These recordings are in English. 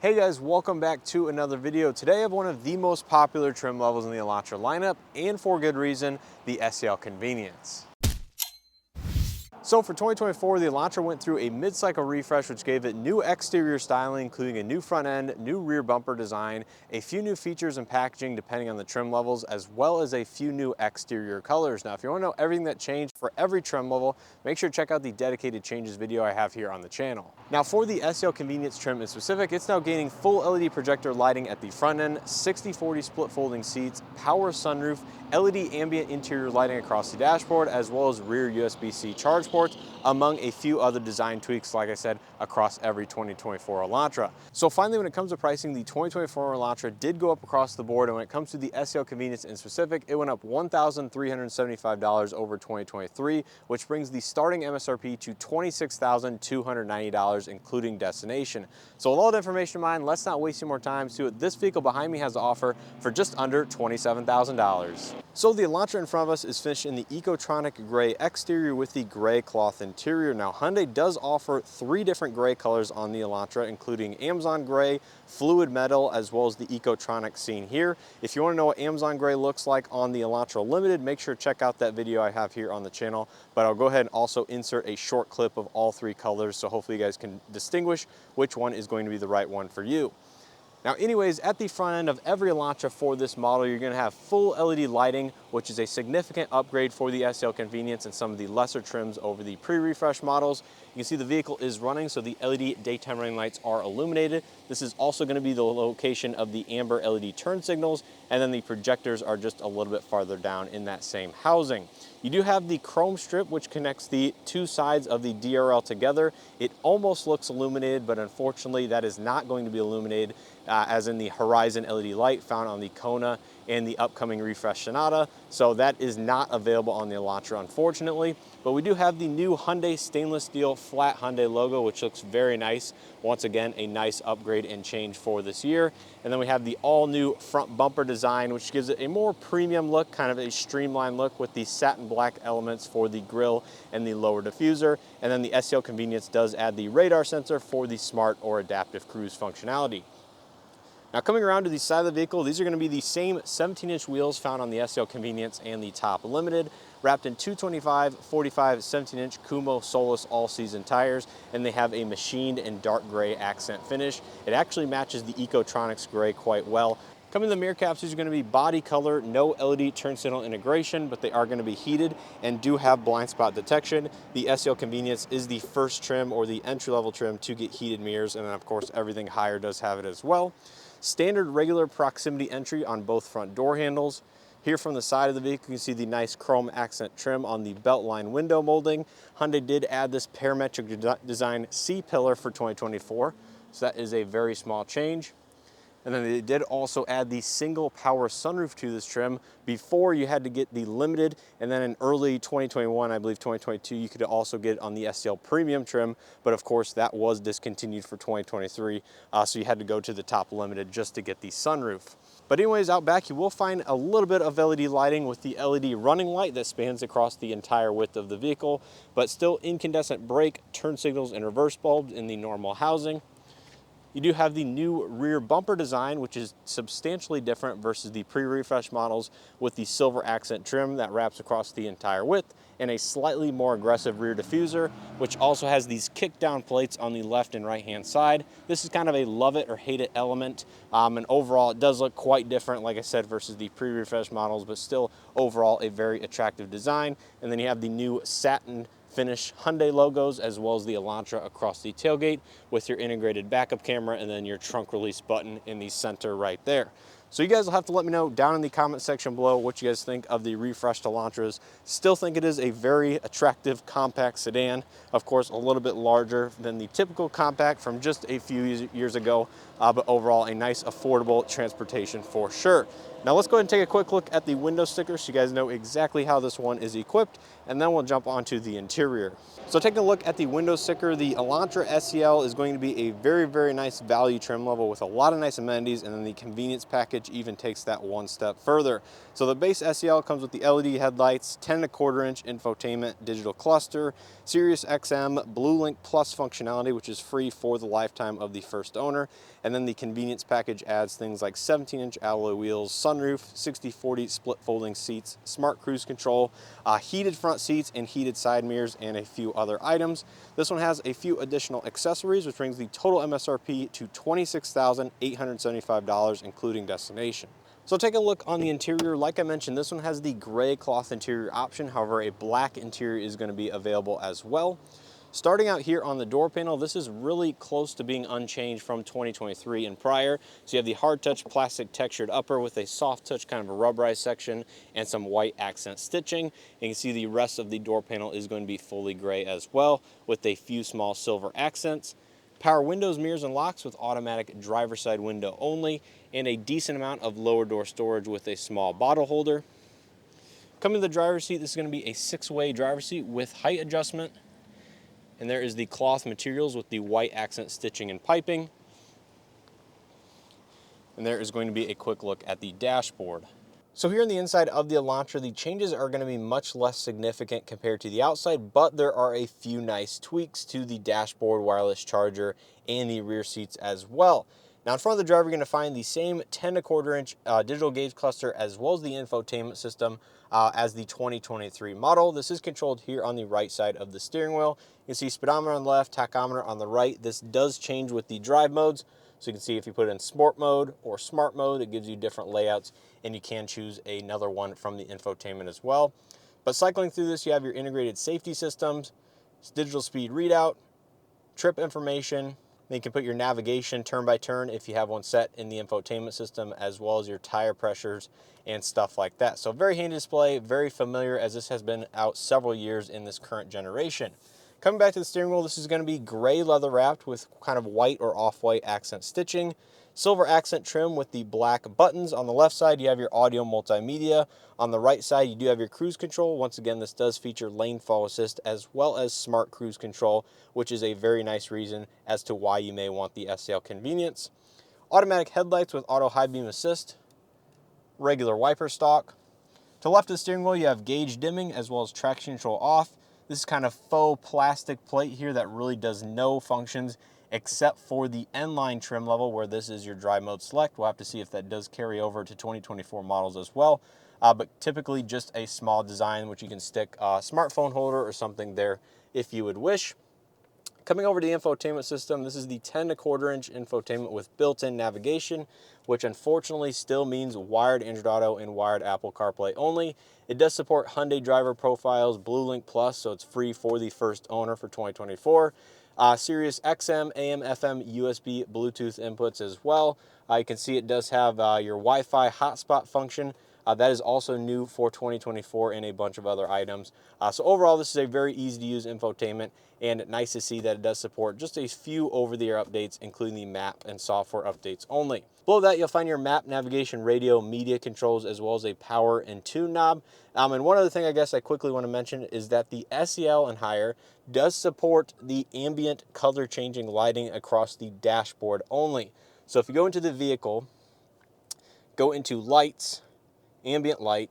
Hey guys, welcome back to another video. Today I have one of the most popular trim levels in the Elantra lineup, and for good reason, the SEL Convenience. So for 2024, the Elantra went through a mid-cycle refresh which gave it new exterior styling, including a new front end, new rear bumper design, a few new features and packaging depending on the trim levels, as well as a few new exterior colors. Now, if you want to know everything that changed for every trim level, make sure to check out the dedicated changes video I have here on the channel. Now for the SEL Convenience trim in specific, it's now gaining full LED projector lighting at the front end, 60/40 split folding seats, power sunroof, LED ambient interior lighting across the dashboard, as well as rear USB-C charge ports, among a few other design tweaks, like I said, across every 2024 Elantra. So finally, when it comes to pricing, the 2024 Elantra did go up across the board, and when it comes to the SEL Convenience in specific, it went up $1,375 over 2023, which brings the starting MSRP to $26,290, including destination. So with all that information in mind, let's not waste any more time. See what this vehicle behind me has to offer for just under $27,000. So the Elantra in front of us is finished in the Ecotronic Gray exterior with the gray cloth interior. Now Hyundai does offer 3 different gray colors on the Elantra, including Amazon Gray, Fluid Metal, as well as the Ecotronic seen here. If you want to know what Amazon Gray looks like on the Elantra Limited, make sure to check out that video I have here on the channel. But I'll go ahead and also insert a short clip of all 3 colors, so hopefully you guys can distinguish which one is going to be the right one for you. Now anyways, at the front end of every Elantra for this model, you're going to have full LED lighting, which is a significant upgrade for the SEL Convenience and some of the lesser trims over the pre-refresh models. You can see the vehicle is running, so the LED daytime running lights are illuminated. This is also going to be the location of the amber LED turn signals, and then the projectors are just a little bit farther down in that same housing. You do have the chrome strip which connects the 2 sides of the DRL together. It almost looks illuminated, but unfortunately that is not going to be illuminated as in the Horizon LED light found on the Kona and the upcoming refresh Sonata. So that is not available on the Elantra, unfortunately. But we do have the new Hyundai stainless steel flat Hyundai logo, which looks very nice. Once again, a nice upgrade and change for this year. And then we have the all new front bumper design, which gives it a more premium look, kind of a streamlined look with the satin black elements for the grille and the lower diffuser. And then the SEL Convenience does add the radar sensor for the smart or adaptive cruise functionality. Now coming around to the side of the vehicle, these are going to be the same 17-inch wheels found on the SEL Convenience and the Top Limited, wrapped in 225, 45, 17-inch Kumo Solus all-season tires, and they have a machined and dark gray accent finish. It actually matches the Ecotronics gray quite well. Coming to the mirror caps, these are going to be body color, no LED turn signal integration, but they are going to be heated and do have blind spot detection. The SEL Convenience is the first trim or the entry-level trim to get heated mirrors, and then of course everything higher does have it as well. Standard regular proximity entry on both front door handles. Here from the side of the vehicle, you can see the nice chrome accent trim on the beltline window molding. Hyundai did add this parametric design C-pillar for 2024, so that is a very small change. And then they did also add the single power sunroof to this trim. Before, you had to get the Limited, and then in early 2021, I believe 2022, you could also get it on the SEL Premium trim, but of course that was discontinued for 2023, so you had to go to the Top Limited just to get the sunroof. But anyways, out back you will find a little bit of LED lighting with the LED running light that spans across the entire width of the vehicle, but still incandescent brake, turn signals, and reverse bulbs in the normal housing. You do have the new rear bumper design, which is substantially different versus the pre-refresh models, with the silver accent trim that wraps across the entire width, and a slightly more aggressive rear diffuser, which also has these kick-down plates on the left and right-hand side. This is kind of a love it or hate it element, and overall it does look quite different, like I said, versus the pre-refresh models, but still overall a very attractive design. And then you have the new satin finish Hyundai logos, as well as the Elantra across the tailgate with your integrated backup camera and then your trunk release button in the center right there. So you guys will have to let me know down in the comment section below what you guys think of the refreshed Elantras. Still think it is a very attractive compact sedan. Of course, a little bit larger than the typical compact from just a few years ago, but overall a nice affordable transportation for sure. Now let's go ahead and take a quick look at the window sticker so you guys know exactly how this one is equipped, and then we'll jump onto the interior. So taking a look at the window sticker, the Elantra SEL is going to be a very, very nice value trim level with a lot of nice amenities, and then the convenience package package even takes that one step further. So the base SEL comes with the LED headlights, 10.25-inch infotainment, digital cluster, Sirius XM, Blue Link Plus functionality, which is free for the lifetime of the first owner. And then the convenience package adds things like 17-inch alloy wheels, sunroof, 60/40 split folding seats, smart cruise control, heated front seats and heated side mirrors, and a few other items. This one has a few additional accessories, which brings the total MSRP to $26,875, including destination. So take a look on the interior. Like I mentioned, this one has the gray cloth interior option. However, a black interior is going to be available as well. Starting out here on the door panel, this is really close to being unchanged from 2023 and prior. So you have the hard touch plastic textured upper with a soft touch kind of a rubberized section and some white accent stitching. And you can see the rest of the door panel is going to be fully gray as well, with a few small silver accents. Power windows, mirrors, and locks with automatic driver's side window only, and a decent amount of lower door storage with a small bottle holder. Coming to the driver's seat, this is going to be a 6-way driver's seat with height adjustment. And there is the cloth materials with the white accent stitching and piping. And there is going to be a quick look at the dashboard. So here on the inside of the Elantra, the changes are going to be much less significant compared to the outside, but there are a few nice tweaks to the dashboard, wireless charger, and the rear seats as well. Now in front of the driver, you're going to find the same 10.25-inch digital gauge cluster as well as the infotainment system as the 2023 model. This is controlled here on the right side of the steering wheel. You can see speedometer on the left, tachometer on the right. This does change with the drive modes. So you can see if you put it in sport mode or smart mode, it gives you different layouts, and you can choose another one from the infotainment as well. But cycling through this, you have your integrated safety systems, digital speed readout, trip information. Then you can put your navigation turn by turn if you have one set in the infotainment system, as well as your tire pressures and stuff like that. So very handy display, very familiar, as this has been out several years in this current generation. Coming back to the steering wheel, this is going to be gray leather wrapped with kind of white or off-white accent stitching. Silver accent trim with the black buttons. On the left side, you have your audio multimedia. On the right side, you do have your cruise control. Once again, this does feature lane follow assist as well as smart cruise control, which is a very nice reason as to why you may want the SEL Convenience. Automatic headlights with auto high beam assist. Regular wiper stalk. To the left of the steering wheel, you have gauge dimming as well as traction control off. This is kind of faux plastic plate here that really does no functions except for the N-line trim level, where this is your drive mode select. We'll have to see if that does carry over to 2024 models as well. But typically just a small design, which you can stick a smartphone holder or something there if you would wish. Coming over to the infotainment system, this is the 10.25-inch infotainment with built-in navigation, which unfortunately still means wired Android Auto and wired Apple CarPlay only. It does support Hyundai driver profiles, Blue Link Plus, so it's free for the first owner for 2024. Sirius XM, AM, FM, USB, Bluetooth inputs as well. You can see it does have your Wi-Fi hotspot function. That is also new for 2024 and a bunch of other items. So overall, this is a very easy to use infotainment, and nice to see that it does support just a few over-the-air updates, including the map and software updates only. Below that, you'll find your map, navigation, radio, media controls, as well as a power and tune knob. And one other thing I guess I quickly want to mention is that the SEL and higher does support the ambient color changing lighting across the dashboard only. So if you go into the vehicle, go into lights, ambient light,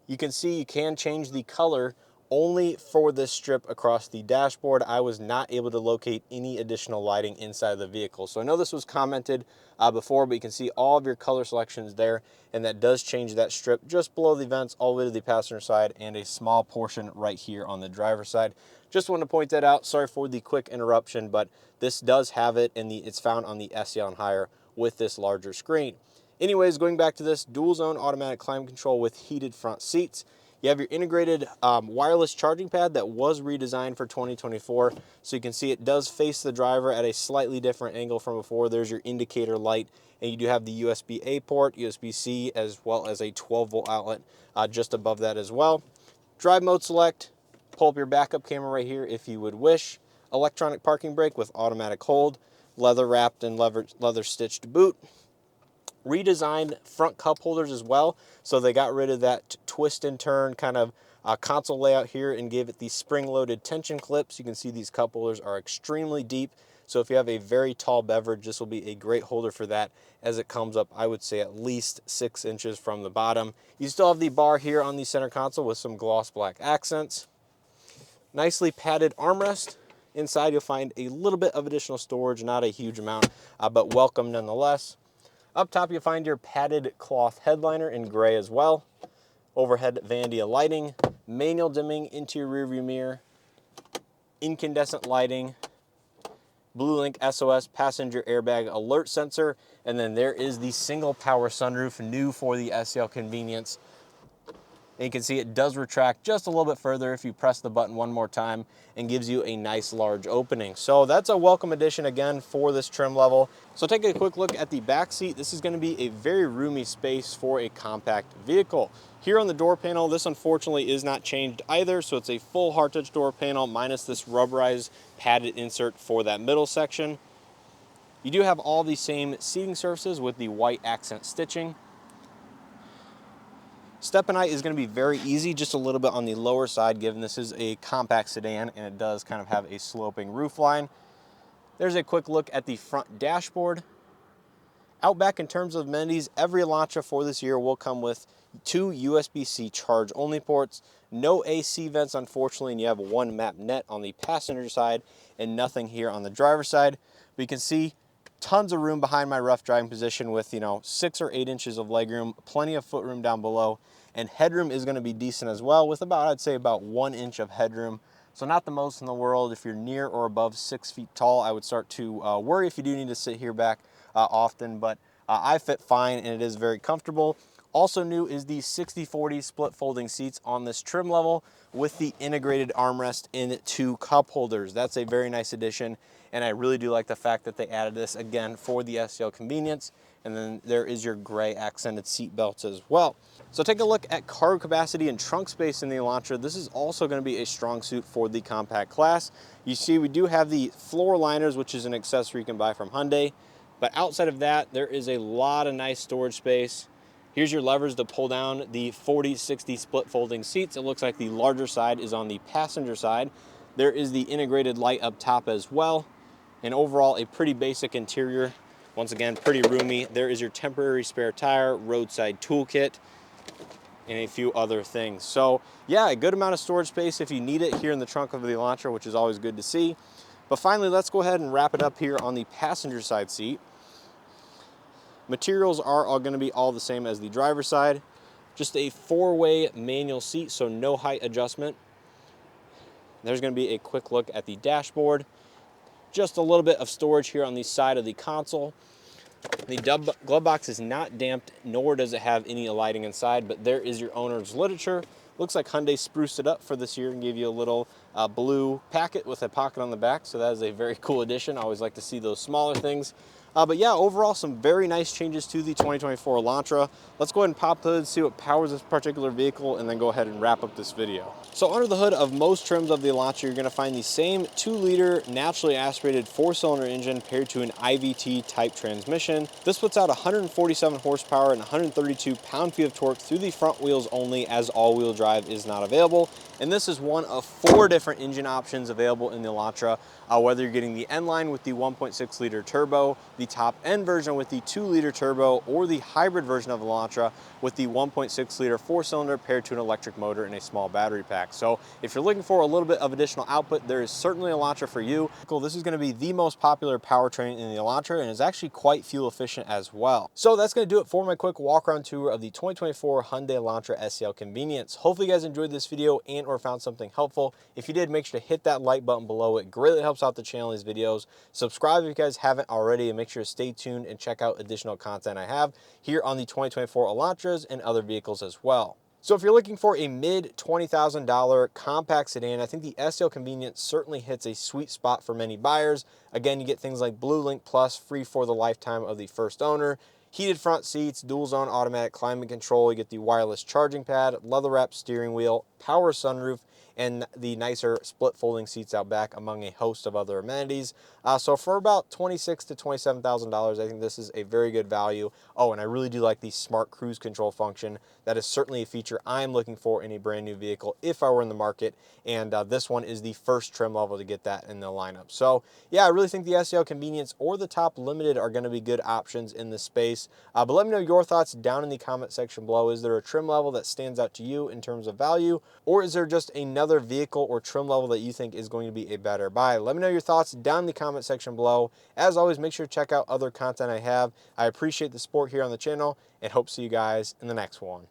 you can see you can change the color only for this strip across the dashboard. I was not able to locate any additional lighting inside of the vehicle. So I know this was commented before, but you can see all of your color selections there, and that does change that strip just below the vents all the way to the passenger side and a small portion right here on the driver's side. Just wanted to point that out. Sorry for the quick interruption, but this does have it, and it's found on the SEL and higher with this larger screen. Anyways, going back to this, dual zone automatic climate control with heated front seats. You have your integrated wireless charging pad that was redesigned for 2024. So you can see it does face the driver at a slightly different angle from before. There's your indicator light, and you do have the USB-A port, USB-C, as well as a 12-volt outlet just above that as well. Drive mode select, pull up your backup camera right here if you would wish. Electronic parking brake with automatic hold, leather wrapped and leather stitched boot. Redesigned front cup holders as well, so they got rid of that twist and turn kind of console layout here and gave it these spring-loaded tension clips. You can see these cup holders are extremely deep, So if you have a very tall beverage, this will be a great holder for that, as it comes up, I would say, at least 6 inches from the bottom. You still have the bar here on the center console with some gloss black accents. Nicely padded armrest. Inside you'll find a little bit of additional storage, not a huge amount, but welcome nonetheless. Up top you'll find your padded cloth headliner in gray as well. Overhead Vandia lighting, manual dimming interior rearview mirror, incandescent lighting, BlueLink SOS passenger airbag alert sensor, and then there is the single power sunroof, new for the SEL Convenience. And you can see it does retract just a little bit further if you press the button one more time, and gives you a nice large opening. So that's a welcome addition again for this trim level. So take a quick look at the back seat. This is going to be a very roomy space for a compact vehicle. Here on the door panel, this unfortunately is not changed either, so it's a full hard touch door panel minus this rubberized padded insert for that middle section. You do have all the same seating surfaces with the white accent stitching. Step and height is going to be very easy, just a little bit on the lower side, given this is a compact sedan and it does kind of have a sloping roof line. There's a quick look at the front dashboard. Out back, in terms of amenities, every Elantra for this year will come with 2 USB-C charge-only ports, no AC vents unfortunately, and you have 1 map net on the passenger side and nothing here on the driver's side. But you can see tons of room behind my rough driving position with, 6 or 8 inches of legroom, plenty of footroom down below, and headroom is going to be decent as well with about, I'd say, about 1 inch of headroom. So not the most in the world. If you're near or above 6 feet tall, I would start to worry if you do need to sit here back often, but I fit fine and it is very comfortable. Also new is the 60/40 split folding seats on this trim level with the integrated armrest in 2 cup holders. That's a very nice addition, and I really do like the fact that they added this again for the SEL Convenience. And then there is your gray accented seat belts as well. So take a look at cargo capacity and trunk space in the Elantra. This is also going to be a strong suit for the compact class. You see we do have the floor liners, which is an accessory you can buy from Hyundai. But outside of that, there is a lot of nice storage space. Here's your levers to pull down the 40/60 split folding seats. It looks like the larger side is on the passenger side. There is the integrated light up top as well. And overall, a pretty basic interior. Once again, pretty roomy. There is your temporary spare tire, roadside toolkit, and a few other things. So yeah, a good amount of storage space if you need it here in the trunk of the Elantra, which is always good to see. But finally, let's go ahead and wrap it up here on the passenger side seat. Materials are all going to be all the same as the driver's side. Just a 4-way manual seat, so no height adjustment. There's going to be a quick look at the dashboard. Just a little bit of storage here on the side of the console. The glove box is not damped, nor does it have any lighting inside, but there is your owner's literature. Looks like Hyundai spruced it up for this year and gave you a little blue packet with a pocket on the back, so that is a very cool addition. I always like to see those smaller things. But yeah, overall, some very nice changes to the 2024 Elantra. Let's go ahead and pop the hood, see what powers this particular vehicle, and then go ahead and wrap up this video. So under the hood of most trims of the Elantra, you're going to find the same 2-liter naturally aspirated 4-cylinder engine paired to an IVT type transmission. This puts out 147 horsepower and 132 pound-feet of torque through the front wheels only, as all-wheel drive is not available. And this is one of 4 different engine options available in the Elantra, whether you're getting the N-Line with the 1.6-liter turbo, the top-end version with the 2-liter turbo, or the hybrid version of the Elantra with the 1.6-liter 4-cylinder paired to an electric motor and a small battery pack. So if you're looking for a little bit of additional output, there is certainly an Elantra for you. This is going to be the most popular powertrain in the Elantra and is actually quite fuel efficient as well. So that's going to do it for my quick walk-around tour of the 2024 Hyundai Elantra SEL Convenience. Hopefully you guys enjoyed this video and or found something helpful. If you did, make sure to hit that like button below. It greatly helps out the channel, these videos. Subscribe if you guys haven't already, and make sure to stay tuned and check out additional content I have here on the 2024 Elantras and other vehicles as well. So if you're looking for a mid $20,000 compact sedan, I think the SEL Convenience certainly hits a sweet spot for many buyers. Again, you get things like BlueLink Plus free for the lifetime of the first owner, heated front seats, dual zone automatic climate control, you get the wireless charging pad, leather wrapped steering wheel, power sunroof, and the nicer split folding seats out back, among a host of other amenities. So for about $26,000 to $27,000, I think this is a very good value. Oh, and I really do like the smart cruise control function. That is certainly a feature I'm looking for in a brand new vehicle if I were in the market, and this one is the first trim level to get that in the lineup. So yeah, I really think the SEL Convenience or the Top Limited are going to be good options in this space. But let me know your thoughts down in the comment section below. Is there a trim level that stands out to you in terms of value, or is there just another vehicle or trim level that you think is going to be a better buy? Let me know your thoughts down in the comment section below. As always, make sure to check out other content I have. I appreciate the support here on the channel and hope to see you guys in the next one.